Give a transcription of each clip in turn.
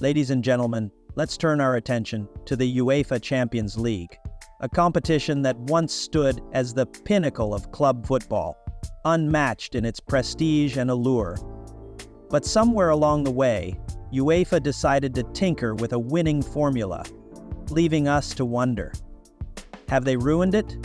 Ladies and gentlemen, let's turn our attention to the UEFA Champions League, a competition that once stood as the pinnacle of club football, unmatched in its prestige and allure. But somewhere along the way, UEFA decided to tinker with a winning formula, leaving us to wonder. Have they ruined it?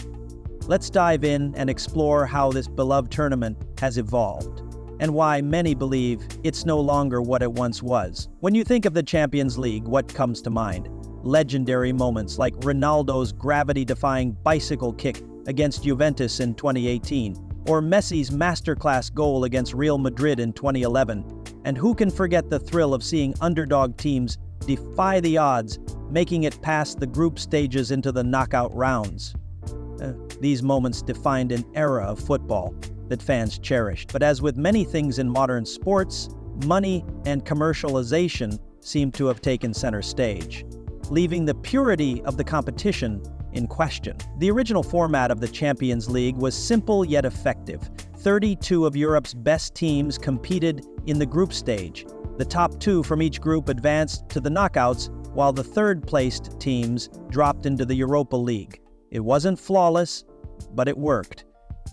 Let's dive in and explore how this beloved tournament has evolved, and why many believe it's no longer what it once was. When you think of the Champions League, what comes to mind? Legendary moments like Ronaldo's gravity-defying bicycle kick against Juventus in 2018, or Messi's masterclass goal against Real Madrid in 2011. And who can forget the thrill of seeing underdog teams defy the odds, making it past the group stages into the knockout rounds? These moments defined an era of football that fans cherished. But as with many things in modern sports, money and commercialization seem to have taken center stage, leaving the purity of the competition in question. The original format of the Champions League was simple yet effective. 32 of Europe's best teams competed in the group stage. The top two from each group advanced to the knockouts, while the third-placed teams dropped into the Europa League. It wasn't flawless, but it worked.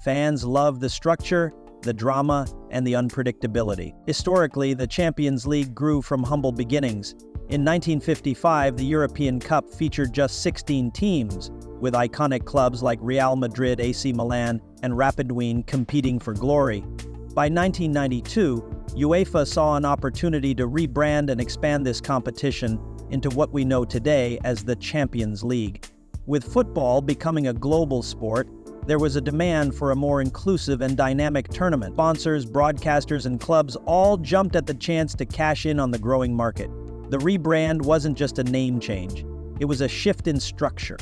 Fans loved the structure, the drama, and the unpredictability. Historically, the Champions League grew from humble beginnings. In 1955, the European Cup featured just 16 teams, with iconic clubs like Real Madrid, AC Milan, and Rapid Wien competing for glory. By 1992, UEFA saw an opportunity to rebrand and expand this competition into what we know today as the Champions League. With football becoming a global sport, there was a demand for a more inclusive and dynamic tournament. Sponsors, broadcasters, and clubs all jumped at the chance to cash in on the growing market. The rebrand wasn't just a name change, it was a shift in structure.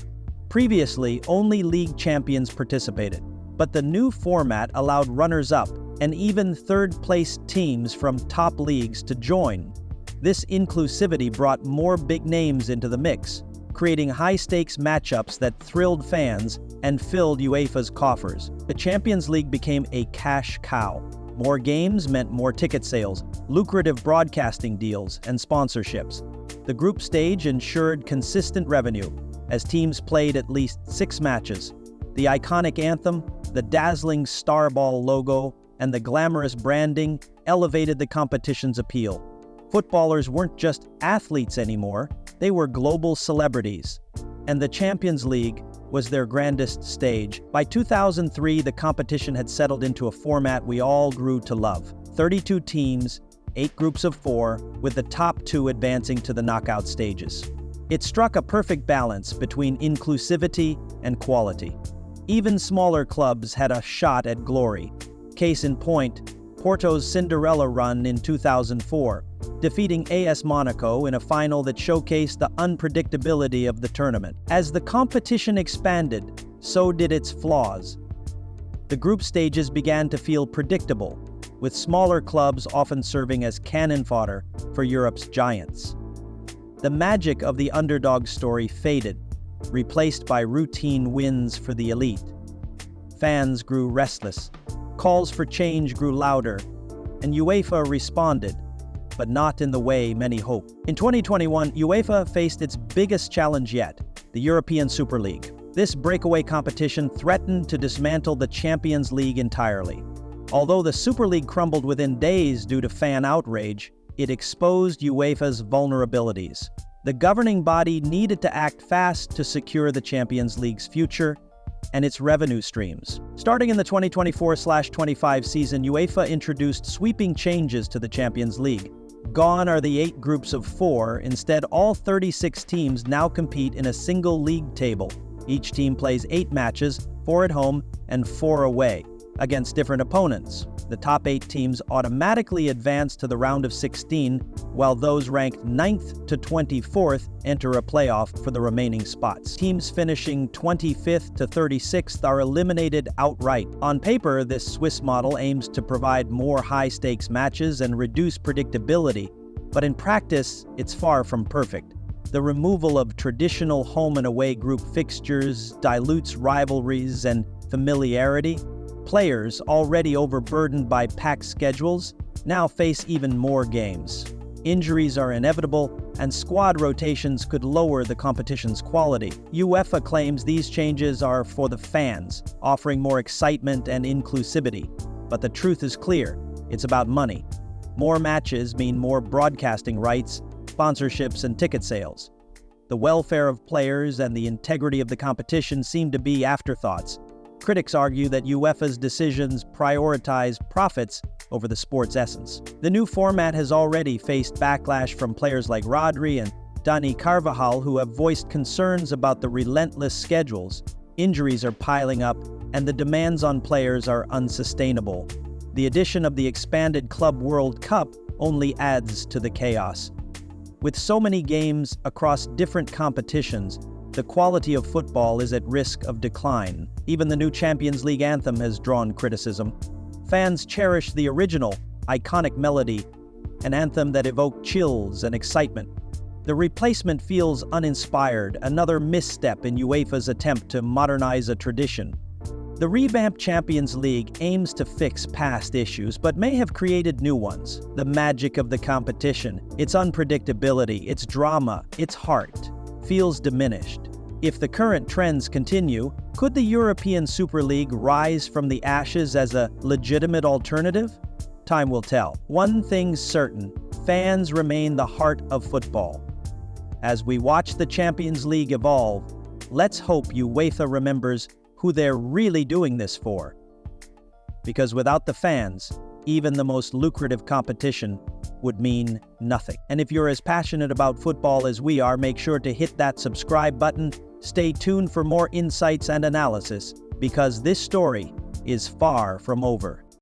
Previously, only league champions participated, but the new format allowed runners-up and even third-placed teams from top leagues to join. This inclusivity brought more big names into the mix, creating high-stakes matchups that thrilled fans and filled UEFA's coffers. The Champions League became a cash cow. More games meant more ticket sales, lucrative broadcasting deals, and sponsorships. The group stage ensured consistent revenue, as teams played at least 6 matches. The iconic anthem, the dazzling Starball logo, and the glamorous branding elevated the competition's appeal. Footballers weren't just athletes anymore, they were global celebrities. And the Champions League was their grandest stage. By 2003, the competition had settled into a format we all grew to love. 32 teams, 8 groups of 4, with the top 2 advancing to the knockout stages. It struck a perfect balance between inclusivity and quality. Even smaller clubs had a shot at glory. Case in point, Porto's Cinderella run in 2004, defeating AS Monaco in a final that showcased the unpredictability of the tournament. As the competition expanded, so did its flaws. The group stages began to feel predictable, with smaller clubs often serving as cannon fodder for Europe's giants. The magic of the underdog story faded, replaced by routine wins for the elite. Fans grew restless, calls for change grew louder, and UEFA responded, but not in the way many hoped. In 2021, UEFA faced its biggest challenge yet, the European Super League. This breakaway competition threatened to dismantle the Champions League entirely. Although the Super League crumbled within days due to fan outrage, it exposed UEFA's vulnerabilities. The governing body needed to act fast to secure the Champions League's future and its revenue streams. Starting in the 2024-25 season, UEFA introduced sweeping changes to the Champions League. Gone are the 8 groups of 4. Instead, all 36 teams now compete in a single league table. Each team plays 8 matches, 4 at home and 4 away, against different opponents. The top 8 teams automatically advance to the round of 16, while those ranked 9th to 24th enter a playoff for the remaining spots. Teams finishing 25th to 36th are eliminated outright. On paper, this Swiss model aims to provide more high-stakes matches and reduce predictability, but in practice, it's far from perfect. The removal of traditional home and away group fixtures dilutes rivalries and familiarity. Players, already overburdened by packed schedules, now face even more games. Injuries are inevitable, and squad rotations could lower the competition's quality. UEFA claims these changes are for the fans, offering more excitement and inclusivity. But the truth is clear, it's about money. More matches mean more broadcasting rights, sponsorships, and ticket sales. The welfare of players and the integrity of the competition seem to be afterthoughts. Critics argue that UEFA's decisions prioritize profits over the sport's essence. The new format has already faced backlash from players like Rodri and Dani Carvajal, who have voiced concerns about the relentless schedules. Injuries are piling up, and the demands on players are unsustainable. The addition of the expanded Club World Cup only adds to the chaos. With so many games across different competitions, the quality of football is at risk of decline. Even the new Champions League anthem has drawn criticism. Fans cherish the original, iconic melody, an anthem that evoked chills and excitement. The replacement feels uninspired, another misstep in UEFA's attempt to modernize a tradition. The revamped Champions League aims to fix past issues, but may have created new ones. The magic of the competition, its unpredictability, its drama, its heart, feels diminished. If the current trends continue, could the European Super League rise from the ashes as a legitimate alternative? Time will tell. One thing's certain, fans remain the heart of football. As we watch the Champions League evolve, let's hope UEFA remembers who they're really doing this for. Because without the fans, even the most lucrative competition would mean nothing. And if you're as passionate about football as we are, make sure to hit that subscribe button. Stay tuned for more insights and analysis, because this story is far from over.